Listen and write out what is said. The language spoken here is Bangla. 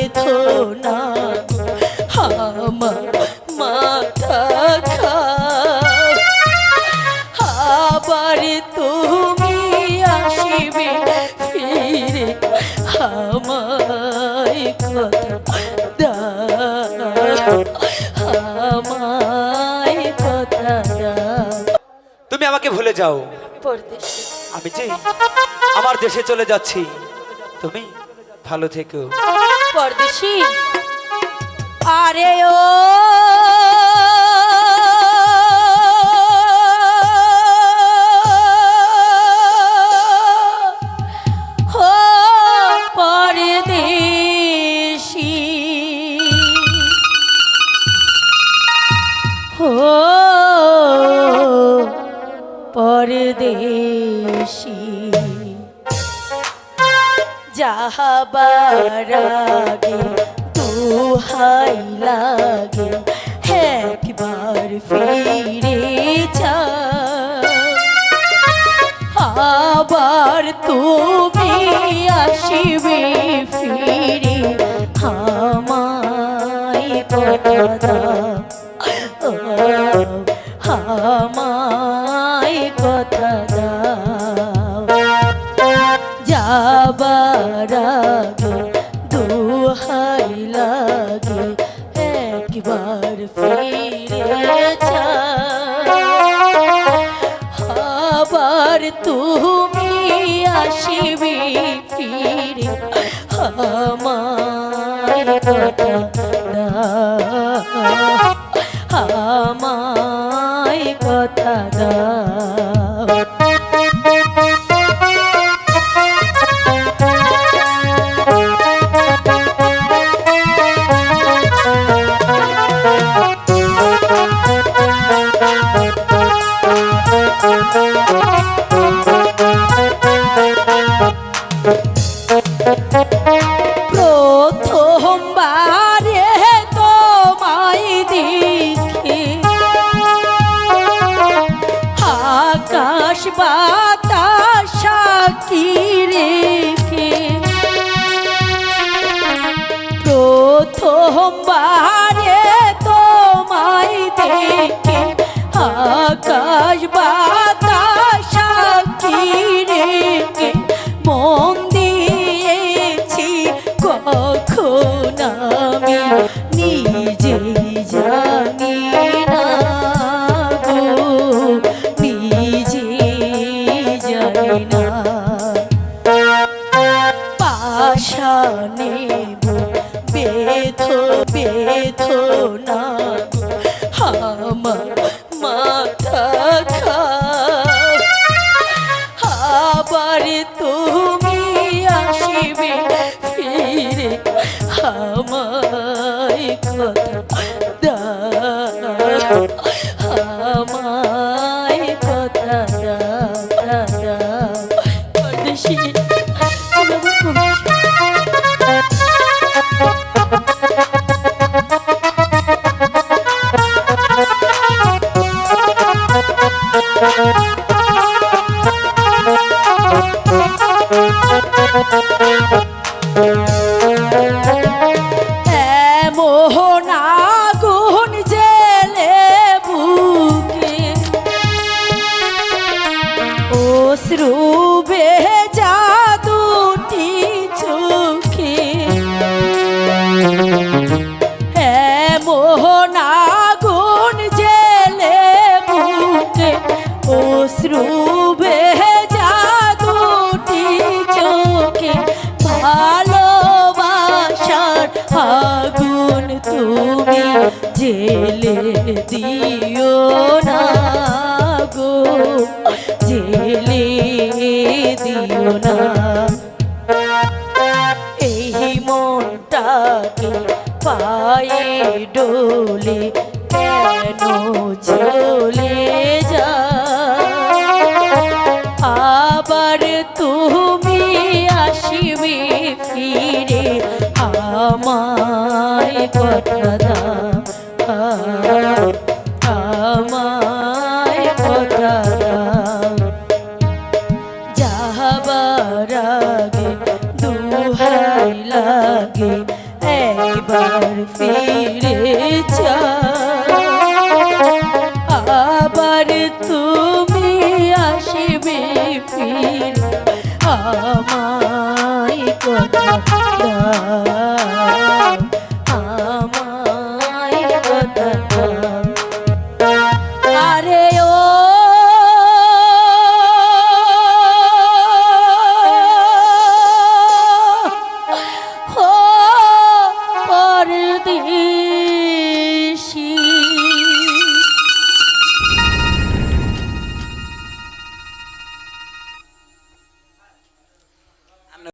বেদনা আমার মাথা আবার তুমি আসিবে ফিরে আমায় কথা দাও আমায় কথা দাও। তুমি আমাকে ভুলে যাও, পরদেশে আমি যে আমার দেশে চলে যাচ্ছি, তুমি ভালো থেকো। পরদেশি আরে ও হো পরদেশি হো পরদেশি যাহাবার আগে দোহাই লাগে একবার ফিরে যাও আবার তুমি আসিবে ফিরে আমায় কথা দাও আমায় কথা দাও। যাবার আগে দোহাই লাগে একবার ফিরে যাও আবার তুমি আসিবে ফিরে আমায় কথা দাও আমায় কথা দাও। প্রথমবারে তোমায় দেখে আকাশ বাতাস সাক্ষী রেখে প্রথমবারে তোমায় দেখে আকাশ বাতাস সাক্ষী রেখে মন দিয়েছি কখন আমি নিজেই জানি না গো নিজেই জানি না পাশানে বেদনা আমার মাথা আবার তুমি আসিবে ফিরে আমায় কথা দাও আমায় কথা দাও। পরদেশি এমন আগুন জেলে বুকে অশ্রু ভেজা দুটি চোখে এমন আগুন জেলে বুকে অশ্রু ভেজা দুটি চোখে ভালোবাসার আগুন তুমি জেলে দিও না গো জেলে দিও না এই মনটাকে পায়ে ডোলে কেন চলে যা আবার তুমি আসিবে ফিরে আমায় কথা দাও আমায় কথা দাও। যাবার আগে দোহাই লাগে একবার ফিরে যাও, আবার তুমি আসবে ফিরে, আমায় কথা দাও, আমায় কথা দাও। আরে ও ও পরদেশি